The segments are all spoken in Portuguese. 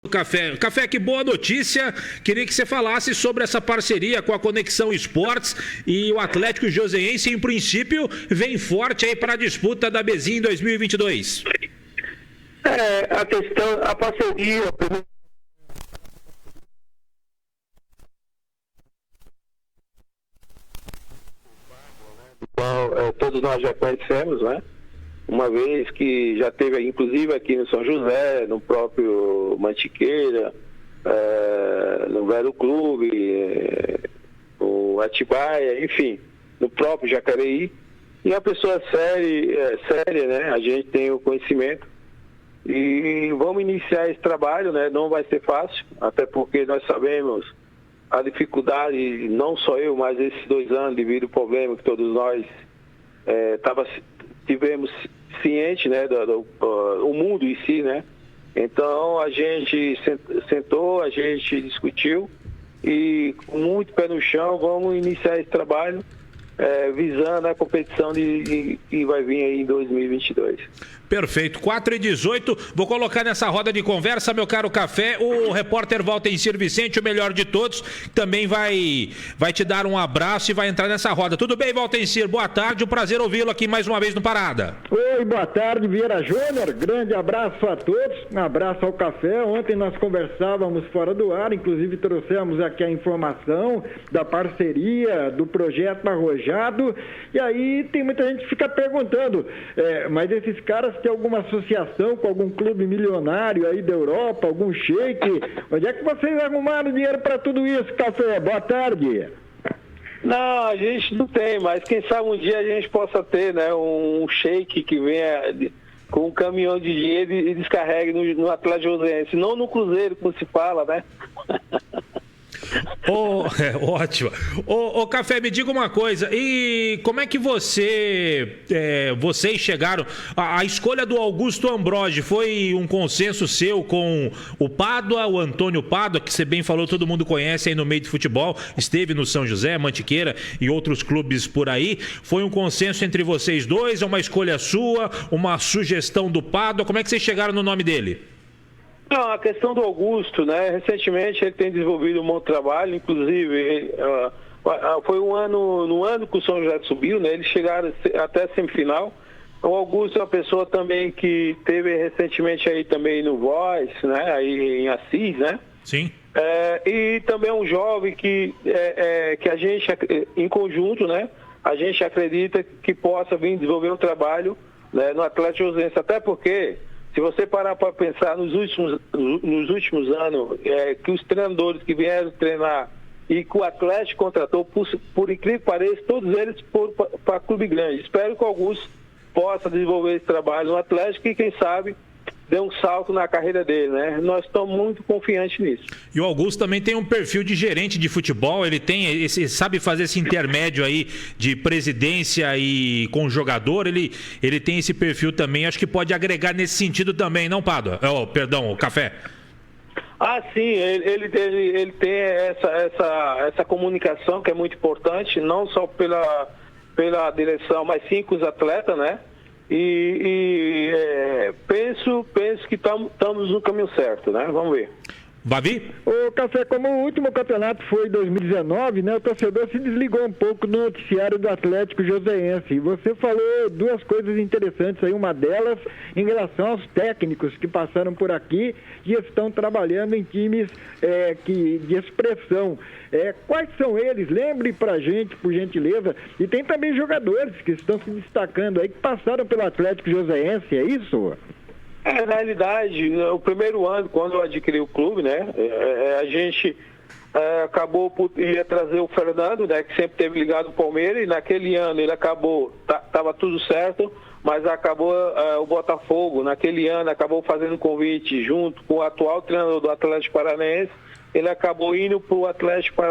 Café. Café, que boa notícia. Queria que você falasse sobre essa parceria com a Conexão Esportes e o Atlético Joseense, em princípio, vem forte aí para a disputa da Bezinha em 2022. A questão, a parceria... qual todos nós já conhecemos, né? Uma vez que já teve, inclusive aqui no São José, no próprio Mantiqueira, no Vero Clube, no Atibaia, enfim, no próprio Jacareí. E a pessoa séria, né? A gente tem o conhecimento. E vamos iniciar esse trabalho, né? Não vai ser fácil, até porque nós sabemos a dificuldade, não só eu, mas esses 2 anos devido ao problema que todos nós tivemos ciente, né, o mundo em si, né? Então a gente sentou, a gente discutiu e com muito pé no chão vamos iniciar esse trabalho visando a competição que vai vir aí em 2022. Perfeito, 4h18, vou colocar nessa roda de conversa, meu caro Café, o repórter Valtencir Vicente, o melhor de todos, também vai te dar um abraço e vai entrar nessa roda. Tudo bem, Valtencir? Boa tarde, um prazer ouvi-lo aqui mais uma vez no Parada. Oi, boa tarde, Vieira Júnior, grande abraço a todos, um abraço ao Café. Ontem nós conversávamos fora do ar, inclusive trouxemos aqui a informação da parceria do projeto Arrojado, e aí tem muita gente que fica perguntando, mas esses caras tem alguma associação com algum clube milionário aí da Europa, algum sheik? Onde é que vocês arrumaram dinheiro para tudo isso, Café? Boa tarde. Não, a gente não tem, mas quem sabe um dia a gente possa ter, né, um sheik que venha com um caminhão de dinheiro e descarregue no Atlético Joseense, não no Cruzeiro, como se fala, né? Ótimo. Café, me diga uma coisa, e como é que vocês chegaram, a escolha do Augusto Ambrogi foi um consenso seu com o Pádua, o Antônio Pádua, que você bem falou, todo mundo conhece aí no meio de futebol, esteve no São José, Mantiqueira e outros clubes por aí, foi um consenso entre vocês dois, é uma escolha sua, uma sugestão do Pádua, como é que vocês chegaram no nome dele? Não, a questão do Augusto, né? Recentemente ele tem desenvolvido um bom trabalho, inclusive foi no ano que o São José subiu, né? Eles chegaram até a semifinal. O Augusto é uma pessoa também que teve recentemente aí também no Voz, né? Aí em Assis, né? Sim. E também é um jovem que a gente, em conjunto, né? A gente acredita que possa vir desenvolver um trabalho, né, no Atlético Joseense, até porque se você parar para pensar nos últimos anos, que os treinadores que vieram treinar e que o Atlético contratou, por incrível que pareça, todos eles foram para clube grande. Espero que o Augusto possa desenvolver esse trabalho no Atlético e, quem sabe, dê um salto na carreira dele, né? Nós estamos muito confiantes nisso. E o Augusto também tem um perfil de gerente de futebol, ele sabe fazer esse intermédio aí de presidência e com o jogador, ele tem esse perfil também, acho que pode agregar nesse sentido também, não, Pádua? Perdão, o Café. Ah, sim, ele tem essa comunicação que é muito importante, não só pela direção, mas sim com os atletas, né? Penso que estamos no caminho certo, né? Vamos ver. Bavi? O Café, como o último campeonato foi em 2019, né? O torcedor se desligou um pouco do noticiário do Atlético Joseense. E você falou 2 coisas interessantes aí, uma delas em relação aos técnicos que passaram por aqui e estão trabalhando em times de expressão. Quais são eles? Lembre pra gente, por gentileza. E tem também jogadores que estão se destacando aí, que passaram pelo Atlético Joseense, é isso? Na realidade, o primeiro ano, quando eu adquiri o clube, né, a gente acabou por ir trazer o Fernando, né, que sempre teve ligado ao Palmeiras, e naquele ano ele acabou, estava tudo certo, mas acabou o Botafogo, naquele ano, acabou fazendo convite junto com o atual treinador do Atlético Paranaense, ele acabou indo para o Atlético,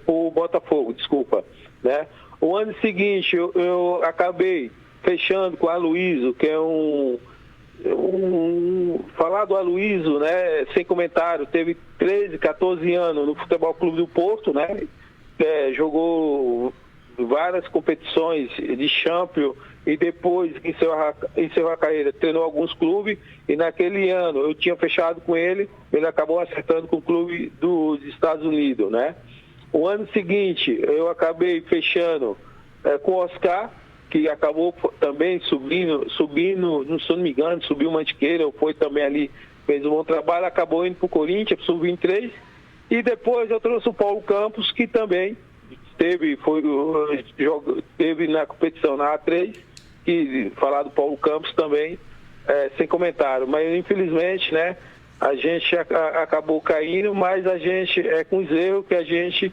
pro Botafogo, desculpa, né. O ano seguinte, eu acabei fechando com o Aloysio, que é falar do Aloysio, né, sem comentário, teve 13, 14 anos no Futebol Clube do Porto, né, jogou várias competições de Champions e depois encerrou a carreira, treinou alguns clubes, e naquele ano eu tinha fechado com ele acabou acertando com o clube dos Estados Unidos, né? O ano seguinte eu acabei fechando com o Oscar, que acabou também subindo, não me engano, subiu o Mantiqueira, foi também ali, fez um bom trabalho, acabou indo para o Corinthians, subiu em 3, e depois eu trouxe o Paulo Campos, que também teve na competição na A3, que falar do Paulo Campos também, sem comentário, mas infelizmente, né, a gente acabou caindo, mas a gente com os erros que a gente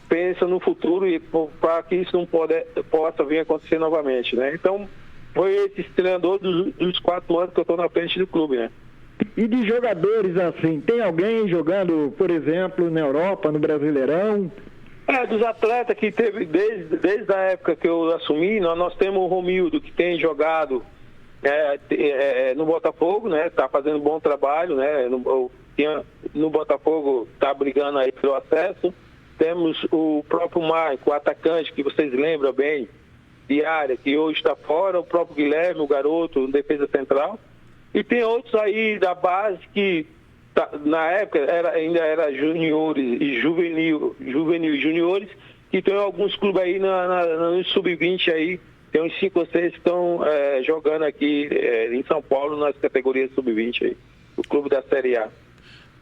pensa no futuro e para que isso não possa vir a acontecer novamente, né? Então, foi esse treinador dos 4 anos que eu estou na frente do clube, né? E de jogadores assim, tem alguém jogando, por exemplo, na Europa, no Brasileirão? Dos atletas que teve, desde a época que eu assumi, nós temos o Romildo, que tem jogado no Botafogo, né? Tá fazendo um bom trabalho, né? No Botafogo tá brigando aí pelo acesso. Temos o próprio Marco, o atacante, que vocês lembram bem, de área, que hoje está fora, o próprio Guilherme, o garoto, defesa central. E tem outros aí da base que, na época, ainda era juniores e juvenil e juniores, que tem alguns clubes aí no sub-20 aí, tem uns 5 ou 6 que estão jogando aqui em São Paulo nas categorias sub-20 aí, o clube da Série A.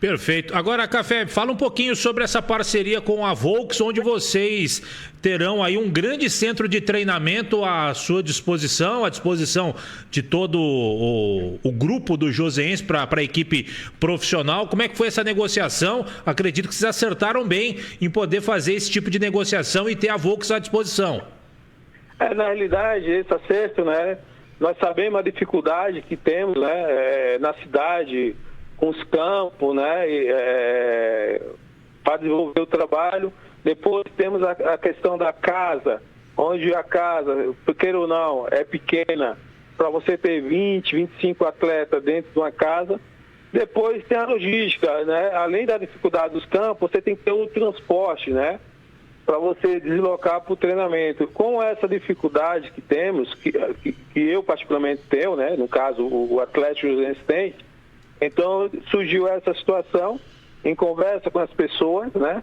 Perfeito. Agora, Café, fala um pouquinho sobre essa parceria com a Volks, onde vocês terão aí um grande centro de treinamento à sua disposição, à disposição de todo o grupo do Joseense para a equipe profissional. Como é que foi essa negociação? Acredito que vocês acertaram bem em poder fazer esse tipo de negociação e ter a Volks à disposição. Na realidade, esse acerto, né, nós sabemos a dificuldade que temos, né, na cidade, com os campos, né, para desenvolver o trabalho. Depois temos a questão da casa, onde a casa, queira ou não, é pequena, para você ter 20, 25 atletas dentro de uma casa. Depois tem a logística, né, além da dificuldade dos campos, você tem que ter o transporte, né, para você deslocar para o treinamento. Com essa dificuldade que temos, que eu particularmente tenho, né, no caso o Atlético Joseense tem, então surgiu essa situação, em conversa com as pessoas, né?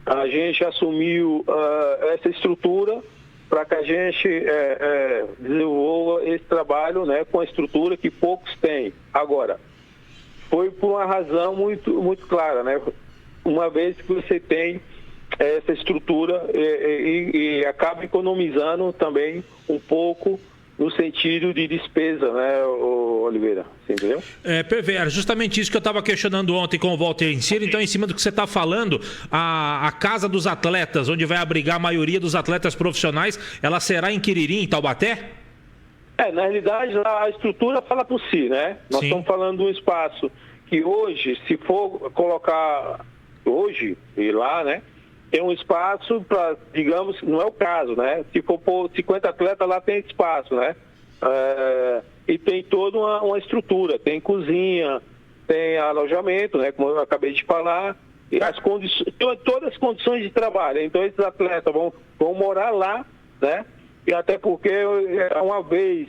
A gente assumiu essa estrutura para que a gente desenvolva esse trabalho, né, com a estrutura que poucos têm. Agora, foi por uma razão muito, muito clara, né? Uma vez que você tem essa estrutura e acaba economizando também um pouco no sentido de despesa, né, Oliveira? Você entendeu? Era justamente isso que eu estava questionando ontem com o Walter Encina. Então, em cima do que você está falando, a Casa dos Atletas, onde vai abrigar a maioria dos atletas profissionais, ela será em Quiririm, em Taubaté? Na realidade, a estrutura fala por si, né? Nós estamos falando de um espaço que hoje, se for colocar hoje e lá, né, tem um espaço para, digamos, não é o caso, né? Se for pôr 50 atletas, lá tem espaço, né? E tem toda uma estrutura, tem cozinha, tem alojamento, né? Como eu acabei de falar, e todas as condições de trabalho. Então, esses atletas vão morar lá, né? E até porque, uma vez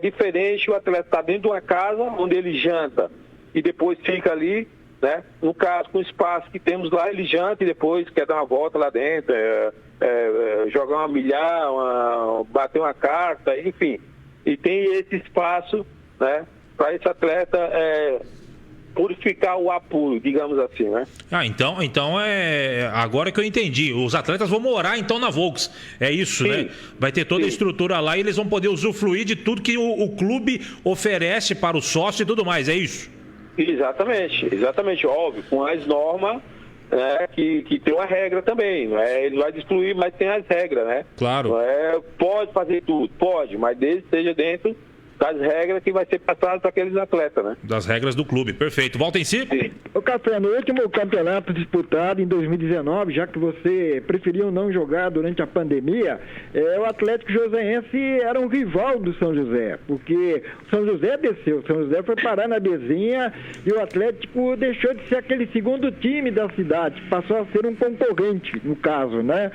diferente, o atleta está dentro de uma casa onde ele janta e depois fica ali, né? No caso, com o espaço que temos lá, ele janta e depois quer dar uma volta lá dentro, jogar uma milhar, bater uma carta, enfim. E tem esse espaço, né, para esse atleta purificar o apuro, digamos assim, né? Então agora que eu entendi. Os atletas vão morar então na Volks. É isso, sim, né? Vai ter toda a estrutura lá e eles vão poder usufruir de tudo que o clube oferece para o sócio e tudo mais, é isso? Exatamente, óbvio, com as normas, né, que tem uma regra também, não é? Ele vai destruir, mas tem as regras, né? Claro. Pode fazer tudo, pode, mas desde que esteja dentro das regras que vai ser passado para aqueles atletas, né? Das regras do clube, perfeito. Volta em si? Sim. O Café, no último campeonato disputado em 2019, já que você preferiu não jogar durante a pandemia, o Atlético Joseense era um rival do São José, porque o São José desceu, o São José foi parar na Bezinha e o Atlético deixou de ser aquele segundo time da cidade, passou a ser um concorrente, no caso, né?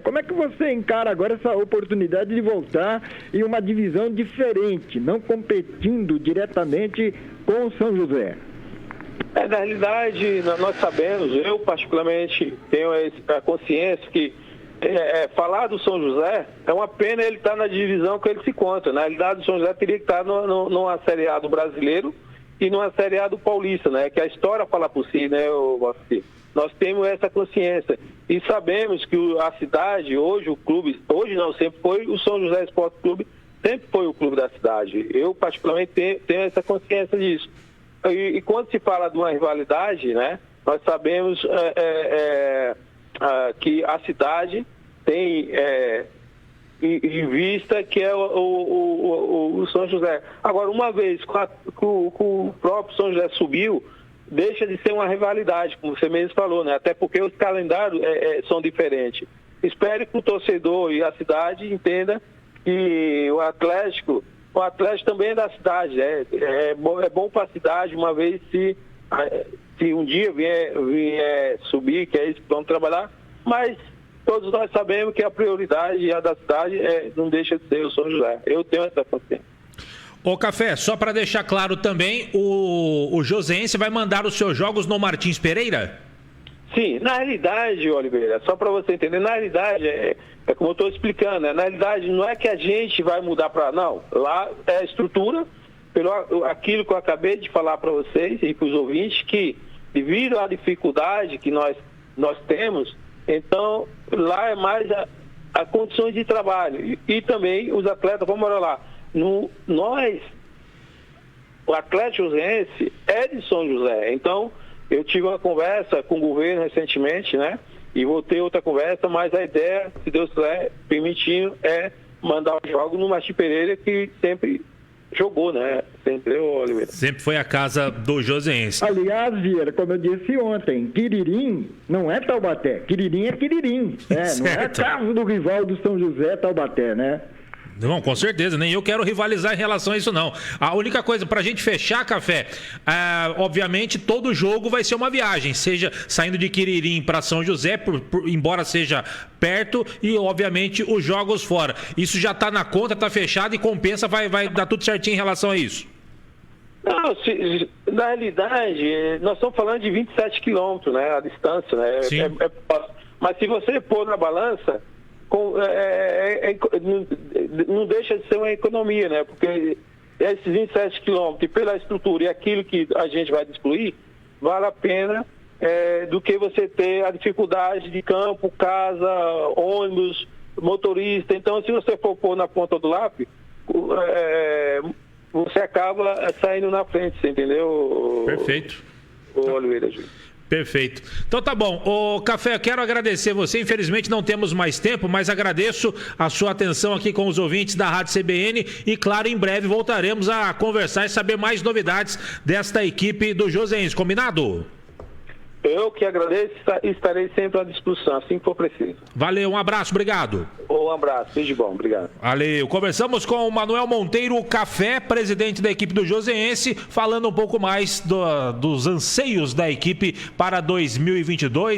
Como é que você encara agora essa oportunidade de voltar em uma divisão diferente, não competindo diretamente com o São José? Na realidade, nós sabemos, eu particularmente tenho a consciência que falar do São José é uma pena ele estar na divisão que ele se encontra. Na realidade, o São José teria que estar numa Série A do brasileiro e numa Série A do paulista, né? Que a história fala por si, né, Valci? Nós temos essa consciência e sabemos que a cidade, hoje o clube, hoje não, sempre foi o São José Esporte Clube, sempre foi o clube da cidade. Eu particularmente tenho essa consciência disso. E quando se fala de uma rivalidade, né, nós sabemos que a cidade tem em vista que é o São José. Agora, uma vez que o próprio São José subiu, deixa de ser uma rivalidade, como você mesmo falou, né? Até porque os calendários são diferentes. Espero que o torcedor e a cidade entenda que o Atlético também é da cidade. É bom para a cidade, uma vez se um dia vier subir, que é isso que vamos trabalhar, mas todos nós sabemos que a prioridade da cidade não deixa de ser o São José. Eu tenho essa consciência. Ô Café, só para deixar claro também, o Joseense vai mandar os seus jogos no Martins Pereira? Sim, na realidade, Oliveira, só para você entender, na realidade, como eu estou explicando, na realidade não é que a gente vai mudar para... Não, lá é a estrutura, aquilo que eu acabei de falar para vocês e para os ouvintes, que devido à dificuldade que nós temos, então lá é mais a condições de trabalho e também os atletas, vamos olhar lá, o Atlético Joseense é de São José, então eu tive uma conversa com o governo recentemente, né? E vou ter outra conversa, mas a ideia, se Deus quiser, permitindo, é mandar o jogo no Martins Pereira, que sempre jogou, né? Sempre, Oliveira. Sempre foi a casa do Joseense. Aliás, Vieira, como eu disse ontem, Quiririm não é Taubaté. Quiririm é Quiririm. Não é a casa do rival do São José, Taubaté, né? Não, com certeza, nem eu quero rivalizar em relação a isso, não. A única coisa, pra gente fechar, Café, obviamente todo jogo vai ser uma viagem, seja saindo de Quiririm para São José, embora seja perto, e obviamente os jogos fora. Isso já tá na conta, tá fechado e compensa, vai dar tudo certinho em relação a isso. Não, na realidade, nós estamos falando de 27 quilômetros, né, a distância, né? Sim. Mas se você pôr na balança, não deixa de ser uma economia, né? Porque esses 27 quilômetros, pela estrutura e aquilo que a gente vai excluir, vale a pena do que você ter a dificuldade de campo, casa, ônibus, motorista. Então, se você for pôr na ponta do lápis, você acaba saindo na frente, você entendeu? Perfeito. Oliveira Júnior. Perfeito. Então tá bom. Ô Café, eu quero agradecer você. Infelizmente não temos mais tempo, mas agradeço a sua atenção aqui com os ouvintes da Rádio CBN e, claro, em breve voltaremos a conversar e saber mais novidades desta equipe do Joseense. Combinado? Eu que agradeço e estarei sempre à disposição, assim que for preciso. Valeu, um abraço, obrigado. Um abraço, seja bom, obrigado. Valeu. Conversamos com o Manuel Monteiro Café, presidente da equipe do Joseense, falando um pouco mais dos anseios da equipe para 2022.